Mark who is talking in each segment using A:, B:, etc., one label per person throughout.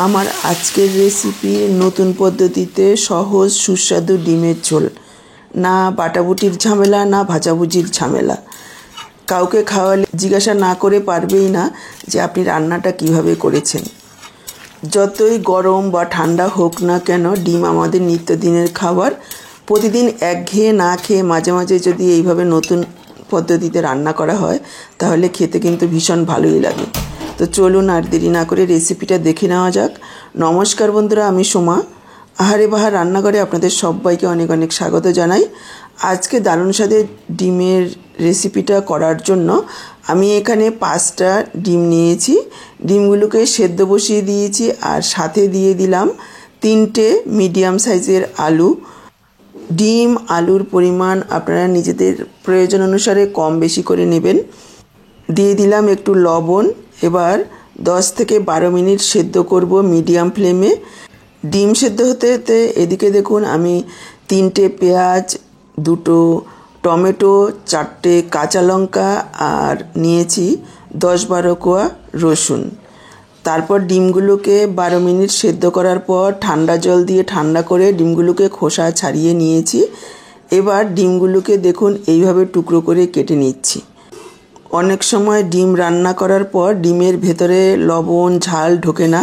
A: আমার আজকের রেসিপি নতুন পদ্ধতিতে সহজ সুস্বাদু ডিমের ঝোল। না বাটাবুটির ঝামেলা, না ভাজাভুজির ঝামেলা। কাউকে খাওয়ালে জিজ্ঞাসা না করে পারবেই না যে আপনি রান্নাটা কিভাবে করেছেন। যতই গরম বা ঠান্ডা হোক না কেন, ডিম আমাদের নিত্যদিনের খাবার। প্রতিদিন একঘেয়ে না খেয়ে মাঝে মাঝে যদি এইভাবে নতুন পদ্ধতিতে রান্না করা হয় তাহলে খেতে কিন্তু ভীষণ ভালোই লাগে। তো চলুন আর দেরি না করে রেসিপিটা দেখে নেওয়া যাক। নমস্কার বন্ধুরা, আমি সোমা। আহারে বাহার রান্নাঘরে আপনাদের সবাইকে অনেক অনেক স্বাগত জানাই। আজকে দারুণ স্বাদের ডিমের রেসিপিটা করার জন্য আমি এখানে 5টা ডিম নিয়েছি। ডিমগুলোকে সেদ্ধ বসিয়ে দিয়েছি আর সাথে দিয়ে দিলাম 3টে মিডিয়াম সাইজের আলু। ডিম আলুর পরিমাণ আপনারা নিজেদের প্রয়োজন অনুসারে কম বেশি করে নেবেন। দিয়ে দিলাম একটু লবণ। এবার 10 থেকে 12 মিনিট সেদ্ধ করব মিডিয়াম ফ্লেমে। ডিম সেদ্ধ হতে হতে এদিকে দেখুন আমি 3টে পেঁয়াজ, 2টো টমেটো, 4টে কাঁচা লঙ্কা আর নিয়েছি 10-12 কোয়া রসুন। তারপর ডিমগুলোকে 12 মিনিট সেদ্ধ করার পর ঠান্ডা জল দিয়ে ঠান্ডা করে ডিমগুলোকে খোসা ছাড়িয়ে নিয়েছি। এবার ডিমগুলোকে দেখুন এইভাবে টুকরো করে কেটে নিচ্ছি। অনেক সময় ডিম রান্না করার পর ডিমের ভেতরে লবণ ঝাল ঢোকে না।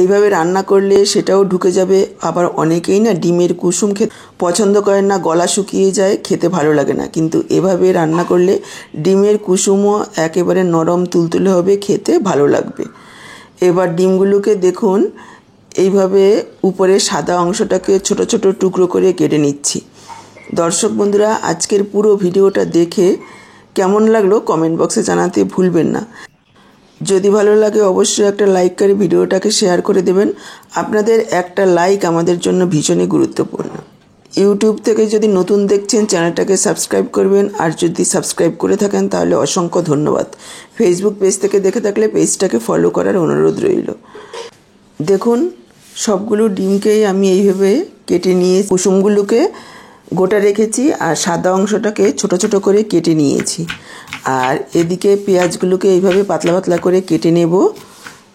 A: এইভাবে রান্না করলে সেটাও ঢুকে যাবে। আবার অনেকেই না ডিমের কুসুম খেতে পছন্দ করেন না, গলা শুকিয়ে যায়, খেতে ভালো লাগে না। কিন্তু এভাবে রান্না করলে ডিমের কুসুমও একেবারে নরম তুলতুলে হবে, খেতে ভালো লাগবে। এবার ডিমগুলোকে দেখুন এইভাবে উপরে সাদা অংশটাকে ছোট ছোট টুকরো করে কেটে নিচ্ছি। দর্শক বন্ধুরা, আজকের পুরো ভিডিওটা দেখে কেমন লাগলো কমেন্ট বক্সে জানাতে ভুলবেন না। যদি ভালো লাগে অবশ্যই একটা লাইক করে ভিডিওটাকে শেয়ার করে দেবেন। আপনাদের একটা লাইক আমাদের জন্য ভীষণই গুরুত্বপূর্ণ। ইউটিউব থেকে যদি নতুন দেখছেন চ্যানেলটাকে সাবস্ক্রাইব করবেন, আর যদি সাবস্ক্রাইব করে থাকেন তাহলে অসংখ্য ধন্যবাদ। ফেসবুক পেজ থেকে দেখে থাকলে পেজটাকে ফলো করার অনুরোধ রইল। দেখুন সবগুলো ডিমকেই আমি এইভাবে কেটে নিয়ে কুসুমগুলোকে গোটা রেখেছি আর সাদা অংশটাকে ছোট ছোট করে কেটে নিয়েছি। আর এদিকে পেঁয়াজগুলোকে এইভাবে পাতলা পাতলা করে কেটে নেব।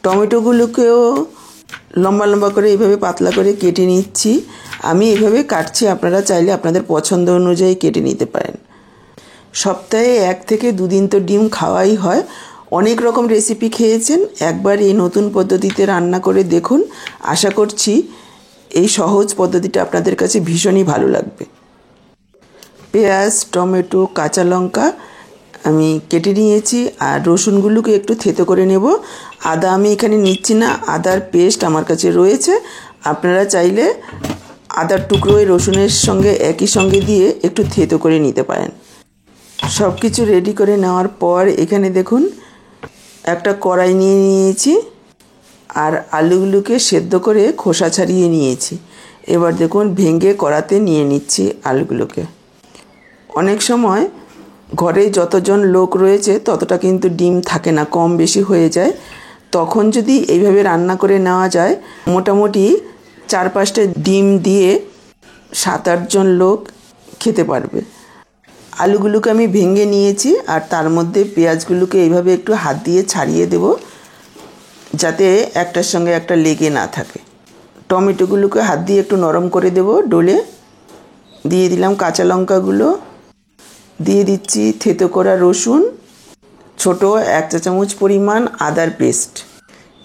A: টমেটোগুলোকেও লম্বা লম্বা করে এইভাবে পাতলা করে কেটে নিচ্ছি। আমি এইভাবে কাটছি, আপনারা চাইলে আপনাদের পছন্দ অনুযায়ী কেটে নিতে পারেন। সপ্তাহে 1 থেকে 2 দিন তো ডিম খাওয়াই হয়। অনেক রকম রেসিপি খেয়েছেন, একবার এই নতুন পদ্ধতিতে রান্না করে দেখুন। আশা করছি এই সহজ পদ্ধতিটা আপনাদের কাছে ভীষণই ভালো লাগবে। পেঁয়াজ, টমেটো, কাঁচা লঙ্কা আমি কেটে নিয়েছি আর রসুনগুলোকে একটু থেতো করে নেব। আদা আমি এখানে নিচ্ছি না, আদার পেস্ট আমার কাছে রয়েছে। আপনারা চাইলে আদার টুকরো ওই রসুনের সঙ্গে একই সঙ্গে দিয়ে একটু থেতো করে নিতে পারেন। সব কিছু রেডি করে নেওয়ার পর এখানে দেখুন একটা কড়াই নিয়ে নিয়েছি আর আলুগুলোকে সেদ্ধ করে খোসা ছাড়িয়ে নিয়েছি। এবার দেখুন ভেঙে কড়াতে নিয়ে নিচ্ছি আলুগুলোকে। অনেক সময় ঘরে যতজন লোক রয়েছে ততটা কিন্তু ডিম থাকে না, কম বেশি হয়ে যায়। তখন যদি এইভাবে রান্না করে নেওয়া যায়, মোটামুটি 4-5টা ডিম দিয়ে 7-8 জন লোক খেতে পারবে। আলুগুলোকে আমি ভেঙে নিয়েছি আর তার মধ্যে পেঁয়াজগুলোকে এইভাবে একটু হাত দিয়ে ছাড়িয়ে দেব যাতে একটার সঙ্গে একটা লেগে না থাকে। টমেটোগুলোকে হাত দিয়ে একটু নরম করে দেব ডলে। দিয়ে দিলাম কাঁচা লঙ্কাগুলো, দিয়ে দিচ্ছি থেতো করা রসুন, ছোট 1 চা চামচ পরিমাণ আদার পেস্ট,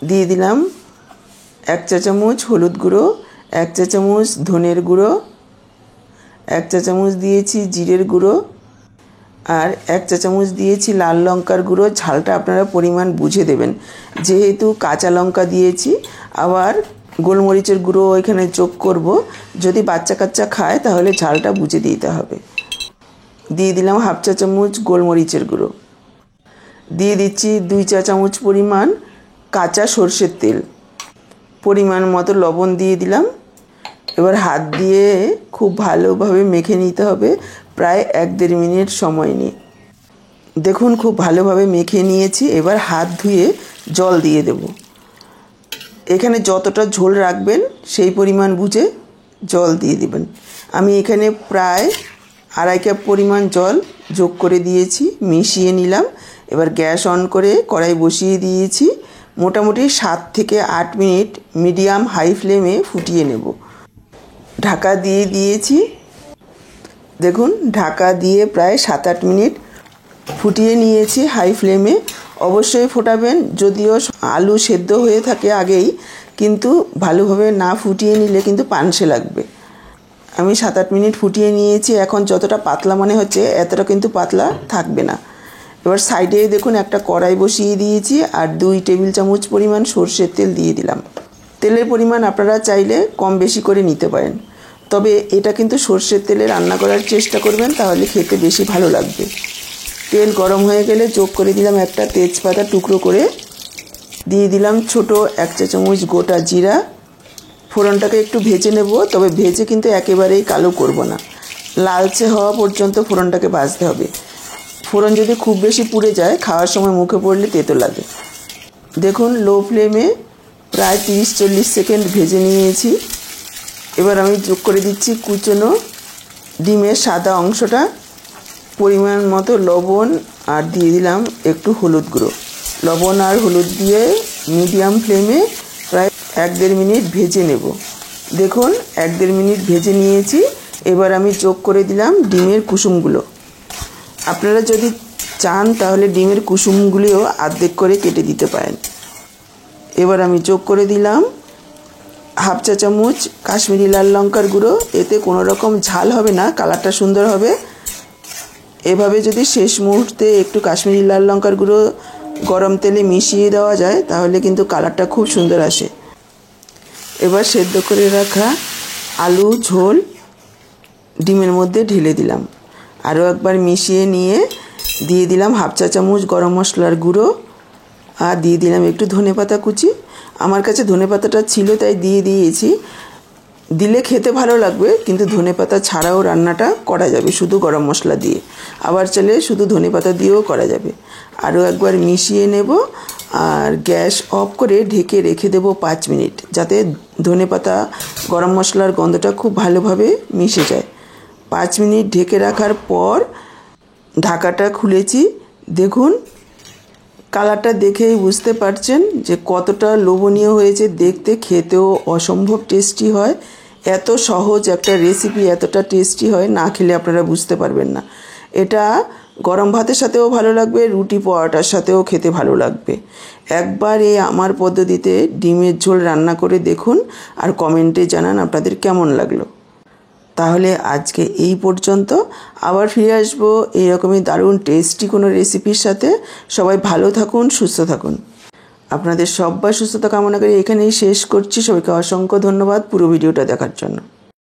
A: দিয়ে দিলাম 1 চা চামচ হলুদ গুঁড়ো, 1 চা চামচ ধনের গুঁড়ো, 1 চা চামচ দিয়েছি জিরের গুঁড়ো আর 1 চা চামচ দিয়েছি লাল লঙ্কার গুঁড়ো। ঝালটা আপনারা পরিমাণ বুঝে দেবেন, যেহেতু কাঁচা লঙ্কা দিয়েছি। আবার গোলমরিচের গুঁড়ো এখানে যোগ করব, যদি বাচ্চা কাচ্চা খায় তাহলে ঝালটা বুঝে দিতে হবে। দিয়ে দিলাম 1/2 চা চামচ গোলমরিচের গুঁড়ো, দিয়ে দিচ্ছি 2 চা চামচ পরিমাণ কাঁচা সর্ষের তেল, পরিমাণ মতো লবণ দিয়ে দিলাম। এবার হাত দিয়ে খুব ভালোভাবে মেখে নিতে হবে, প্রায় 1-1.5 মিনিট সময় নিয়ে। দেখুন খুব ভালোভাবে মেখে নিয়েছি। এবার হাত ধুয়ে জল দিয়ে দেব। এখানে যতটা ঝোল রাখবেন সেই পরিমাণ বুঝে জল দিয়ে দিবেন। আমি এখানে প্রায় 2.5 কাপ পরিমাণ জল যোগ করে দিয়েছি, মিশিয়ে নিলাম। এবার গ্যাস অন করে কড়াই বসিয়ে দিয়েছি। মোটামুটি 7 থেকে 8 মিনিট মিডিয়াম হাই ফ্লেমে ফুটিয়ে নেব। ঢাকা দিয়ে দিয়েছি। দেখুন ঢাকা দিয়ে প্রায় 7-8 মিনিট ফুটিয়ে নিয়েছি হাই ফ্লেমে। অবশ্যই ফোটাবেন, যদিও আলু সেদ্ধ হয়ে থাকে আগেই, কিন্তু ভালোভাবে না ফুটিয়ে নিলে কিন্তু পানসে লাগবে। আমি 7-8 মিনিট ফুটিয়ে নিয়েছি। এখন যতটা পাতলা মনে হচ্ছে এতটা কিন্তু পাতলা থাকবে না। এবার সাইডে দেখুন একটা কড়াই বসিয়ে দিয়েছি আর 2 টেবিল চামচ পরিমাণ সরষের তেল দিয়ে দিলাম। তেলের পরিমাণ আপনারা চাইলে কম বেশি করে নিতে পারেন, তবে এটা কিন্তু সরষের তেলে রান্না করার চেষ্টা করবেন, তাহলে খেতে বেশি ভালো লাগবে। তেল গরম হয়ে গেলে যোগ করে দিলাম একটা তেজপাতা টুকরো করে, দিয়ে দিলাম ছোট 1 চা চামচ গোটা জিরা। ফোড়নটাকে একটু ভেজে নেব, তবে ভেজে কিন্তু একেবারেই কালো করব না, লালচে হওয়া পর্যন্ত ফোড়নটাকে ভাজতে হবে। ফোড়ন যদি খুব বেশি পুড়ে যায় খাওয়ার সময় মুখে পড়লে তেতো লাগে। দেখুন লো ফ্লেমে প্রায় 30-40 সেকেন্ড ভেজে নিয়েছি। এবার আমি যোগ করে দিচ্ছি কুচনো ডিমের সাদা অংশটা, পরিমাণ মতো লবণ আর দিয়ে দিলাম একটু হলুদ গুঁড়ো। লবণ আর হলুদ দিয়ে মিডিয়াম ফ্লেমে প্রায় 1-1.5 মিনিট ভেজে নেব। দেখুন 1-1.5 মিনিট ভেজে নিয়েছি। এবার আমি যোগ করে দিলাম ডিমের কুসুমগুলো। আপনারা যদি চান তাহলে ডিমের কুসুমগুলিও অর্ধেক করে কেটে দিতে পারেন। এবার আমি যোগ করে দিলাম 1/2 চা চামচ কাশ্মীরি লাল লঙ্কার গুঁড়ো। এতে কোনো রকম ঝাল হবে না, কালারটা সুন্দর হবে। এভাবে যদি শেষ মুহূর্তে একটু কাশ্মীরি লাল লঙ্কার গুঁড়ো গরম তেলে মিশিয়ে দেওয়া যায় তাহলে কিন্তু কালারটা খুব সুন্দর আসে। এবার সেদ্ধ করে রাখা আলু ঝোল ডিমের মধ্যে ঢেলে দিলাম। আরও একবার মিশিয়ে নিয়ে দিয়ে দিলাম 1/2 চা চামচ গরম মশলার গুঁড়ো আর দিয়ে দিলাম একটু ধনেপাতা কুচি। আমার কাছে ধনেপাতাটা ছিল তাই দিয়ে দিয়েছি। দিলে খেতে ভালো লাগবে, কিন্তু ধনেপাতা ছাড়াও রান্নাটা করা যাবে শুধু গরম মশলা দিয়ে, আবার চাইলে শুধু ধনেপাতা দিয়েও করা যাবে। আরও একবার মিশিয়ে নেব আর গ্যাস অফ করে ঢেকে রেখে দেব 5 মিনিট, যাতে ধনেপাতা গরম মশলার গন্ধটা খুব ভালোভাবে মিশে যায়। 5 মিনিট ঢেকে রাখার পর ঢাকাটা খুলেছি। দেখুন কালারটা দেখেই বুঝতে পারছেন যে কতটা লোভনীয় হয়েছে দেখতে, খেতেও অসম্ভব টেস্টি হয়। এত সহজ একটা রেসিপি এতটা টেস্টি হয়, না খেলে আপনারা বুঝতে পারবেন না। এটা গরম ভাতের সাথেও ভালো লাগবে, রুটি পরোটার সাথেও খেতে ভালো লাগবে। একবার এই আমার পদ্ধতিতে ডিমের ঝোল রান্না করে দেখুন আর কমেন্টে জানান আপনাদের কেমন লাগলো। তাহলে আজকে এই পর্যন্ত, আবার ফিরে আসবো এইরকমই দারুণ টেস্টি কোনো রেসিপির সাথে। সবাই ভালো থাকুন, সুস্থ থাকুন। আপনাদের সবার সুস্থতা কামনা করে এখানেই শেষ করছি। সবাইকে অসংখ্য ধন্যবাদ পুরো ভিডিওটা দেখার জন্য।